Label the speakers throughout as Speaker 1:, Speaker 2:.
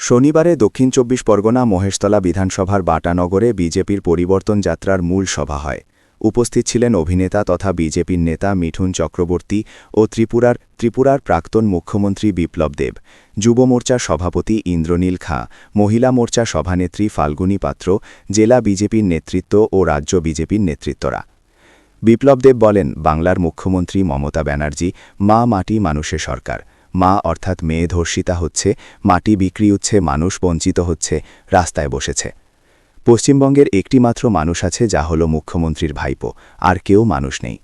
Speaker 1: শনিবারে দক্ষিণ চব্বিশ পরগনা মহেশতলা বিধানসভার বাটানগরে বিজেপির পরিবর্তন যাত্রার মূল সভা হয়। উপস্থিত ছিলেন অভিনেতা তথা বিজেপির নেতা মিঠুন চক্রবর্তী ও ত্রিপুরার প্রাক্তন মুখ্যমন্ত্রী বিপ্লব দেব, যুব মোর্চার সভাপতি ইন্দ্রনীল খাঁ, মহিলা মোর্চা সভানেত্রী ফাল্গুনী পাত্র, জেলা বিজেপির নেতৃত্ব ও রাজ্য বিজেপির নেতৃত্বরা। বিপ্লব দেব বলেন, বাংলার মুখ্যমন্ত্রী মমতা ব্যানার্জি মা মাটি মানুষের সরকার। মা অর্থাৎ মেয়ে ধর্ষিতা হচ্ছে, মাটি বিক্রি হচ্ছে, মানুষ বঞ্চিত হচ্ছে, রাস্তায় বসেছে। পশ্চিমবঙ্গের একটিমাত্র মানুষ আছে, যা হল মুখ্যমন্ত্রীর ভাইপো, আর কেউ মানুষ নেই।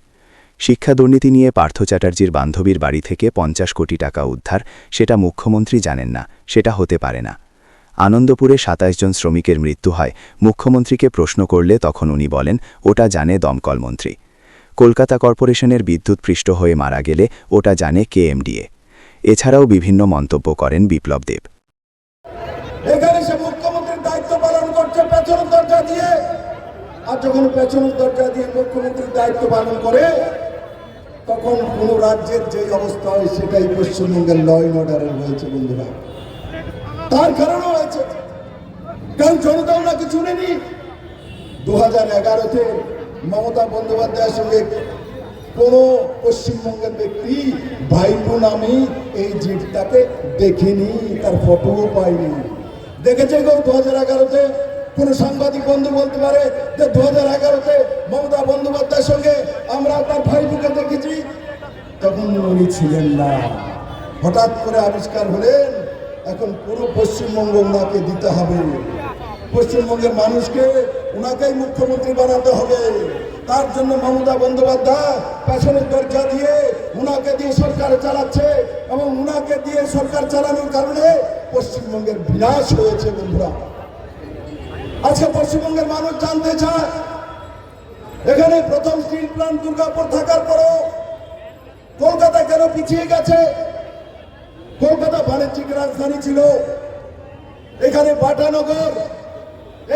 Speaker 1: শিক্ষা দুর্নীতি নিয়ে পার্থ চ্যাটার্জির বান্ধবীর বাড়ি থেকে 50 কোটি টাকা উদ্ধার, সেটা মুখ্যমন্ত্রী জানেন না, সেটা হতে পারে না। আনন্দপুরে 27 জন শ্রমিকের মৃত্যু হয়, মুখ্যমন্ত্রীকে প্রশ্ন করলে তখন উনি বলেন, ওটা জানে দমকল মন্ত্রী। কলকাতা কর্পোরেশনের বিদ্যুৎ পৃষ্ঠ হয়ে মারা গেলে ওটা জানে কেএমডিএ। এছাড়াও বিভিন্ন মন্তব্য করেন বিপ্লব দেব।
Speaker 2: এখানে সে মুখ্যমন্ত্রীর দায়িত্ব পালন করছে পেছনের দরজা দিয়ে, আর যখন পেছনের দরজা দিয়ে মুখ্যমন্ত্রীর দায়িত্ব পালন করে, তখন কোন রাজ্যের যে অবস্থা হয় সেটাই পশ্চিমবঙ্গের ল অ্যান্ড অর্ডারের হয়েছে বন্ধুরা। তার কারণও হয়েছে, কারণ জনতাও নাকি শুনেনি। 2011-তে মমতা বন্দ্যোপাধ্যায়ের সঙ্গে কোন পশ্চিমবঙ্গের ব্যক্তি ভাইপো নামে এই জিটটাকে দেখেনি, তার ফটোও পায়নি। দেখেছে কেউ 2011-তে? কোন সাংবাদিক বন্ধু বলতে পারে যে 2011-তে মমতা বন্দ্যোপাধ্যায়ের সঙ্গে আমরা তার ভাইপোকে দেখেছি? তখন উনি ছিলেন না, হঠাৎ করে আবিষ্কার হলেন। এখন পুরো পশ্চিমবঙ্গ ওনাকে দিতে হবে, পশ্চিমবঙ্গের মানুষকে ওনাকেই মুখ্যমন্ত্রী বানাতে হবে। তার জন্য মমতা বন্দ্যোপাধ্যায় পেছনের দরজা দিয়ে উনাকে দিয়ে সরকার চালাচ্ছে, এবং উনাকে দিয়ে সরকার চালানোর কারণে পশ্চিমবঙ্গের বিনাশ হয়েছে বন্ধুরা। আজকে পশ্চিমবঙ্গের মানুষ জানতে চায়, এখানে প্রথম স্টিল প্ল্যান্ট দুর্গাপুর থাকার পরও কলকাতা কেন পিছিয়ে গেছে? কলকাতা বাণিজ্যিক রাজধানী ছিল, এখানে বাটানগর,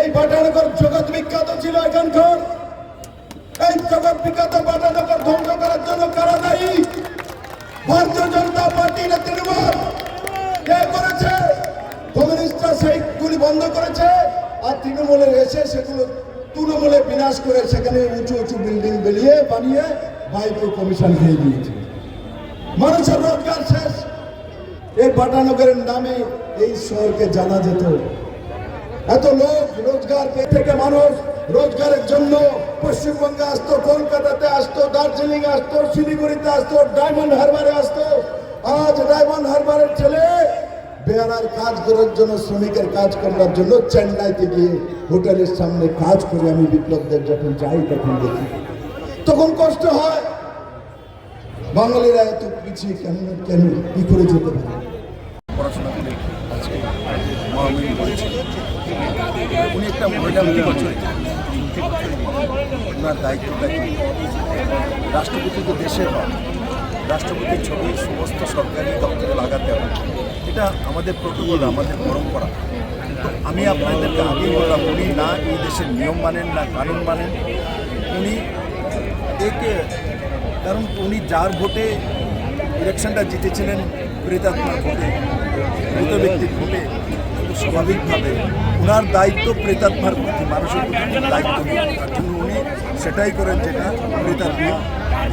Speaker 2: এই বাটানগর জগৎ বিখ্যাত ছিল। এখানকার এই জগৎ বিখ্যাত বাটানগর ধ্বংস করার জন্য কারা দায়ী? ভারতীয় জনতা পার্টি না তৃণমূল? কে করেছে? কমিউনিস্টরা সেইগুলি বন্ধ করেছে, আর তৃণমূলের এসে সেগুলো তৃণমূলে বিনাশ করে সেখানে উঁচু উঁচু বিল্ডিং বানিয়ে ভাইপো কমিশন খেয়ে দিয়েছে। মানুষের রোজগার শেষ। এই বাটানগরের নামে এই শহরকে জানা যেত। এত লোক রোজগার থেকে মানুষ রোজগারের জন্য পশ্চিমবঙ্গে আসতো, কলকাতাতে আসতো, দার্জিলিং আসতো, শিলিগুড়িতে আসতো, ডায়মন্ড হারবারে আসতো। আজ ডায়মন্ড হারবারের ছেলে বেহারার কাজ করার জন্য, শ্রমিকের কাজ করার জন্য চেন্নাইতে গিয়ে হোটেলের সামনে কাজ করে আমি বিপ্লব দেব যখন যাই তখন দেখি, তখন কষ্ট হয়। বাঙালিরা এত পিছিয়ে কেন কি করে যেতে পারে?
Speaker 3: পড়াশোনা করে আজকে মহামহিম করেছেন। উনি একটা মহিলা নির্বাচন, ওনার দায়িত্বটা কি? রাষ্ট্রপতি তো দেশের হয়, রাষ্ট্রপতির ছবি সমস্ত সরকারি দপ্তরে লাগাতে হবে, এটা আমাদের প্রটোকল, আমাদের পরম্পরা। তো আমি আপনাদেরকে আগেই বললাম, উনি না এই দেশের নিয়ম মানেন, না কানুন মানেন। উনি একে, কারণ উনি যার ভোটে ইলেকশনটা জিতেছিলেন, প্রেতাত্মার ভোটে, মৃত ব্যক্তির ভোটে, কিন্তু স্বাভাবিকভাবে ওনার দায়িত্ব প্রেতাত্মার প্রতি, মানুষের প্রতি দায়িত্ব নেই। তার জন্য উনি সেটাই করেন যেটা প্রেতাত্মা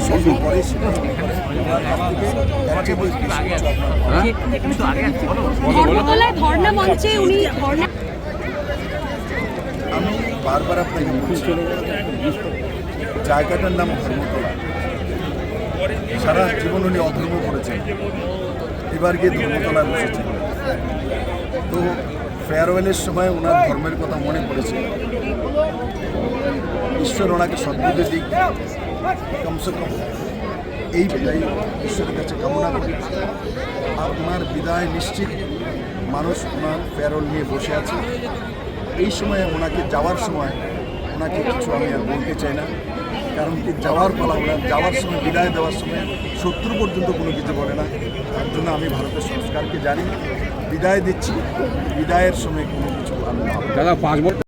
Speaker 3: সঙ্গে করে, সেটা উনি করেন। ওনার কাছ থেকে আমি বারবার আপনাকে বলছি, জায়গাটার নাম ধর্মতলা। সারা জীবন উনি অধর্ম করেছেন, এবার গিয়ে ধর্মতলায় বসেছেন। তো ফেয়ারওয়েলের সময় ওনার ধর্মের কথা মনে পড়েছে। ঈশ্বর ওনাকে সদ্বুদ্ধি দিক, কমসে কম এই বিদায় ঈশ্বরের কাছে কামনা করি। আর ওনার বিদায় নিশ্চিত মানুষ ওনার ফেয়ারওয়েল নিয়ে বসে আছে। এই সময় ওনাকে যাওয়ার সময় ওনাকে কিছু আমি আর বলতে চাই না, কারণ কি যাওয়ার পালা, ওনার যাওয়ার সময়, বিদায় দেওয়ার সময় শত্রু পর্যন্ত কোনো কিছু বলে না। তার জন্য আমি ভারতের সংস্কারকে জানি, বিদায় দিচ্ছি, বিদায়ের সময় কোনো কিছু ভালো না।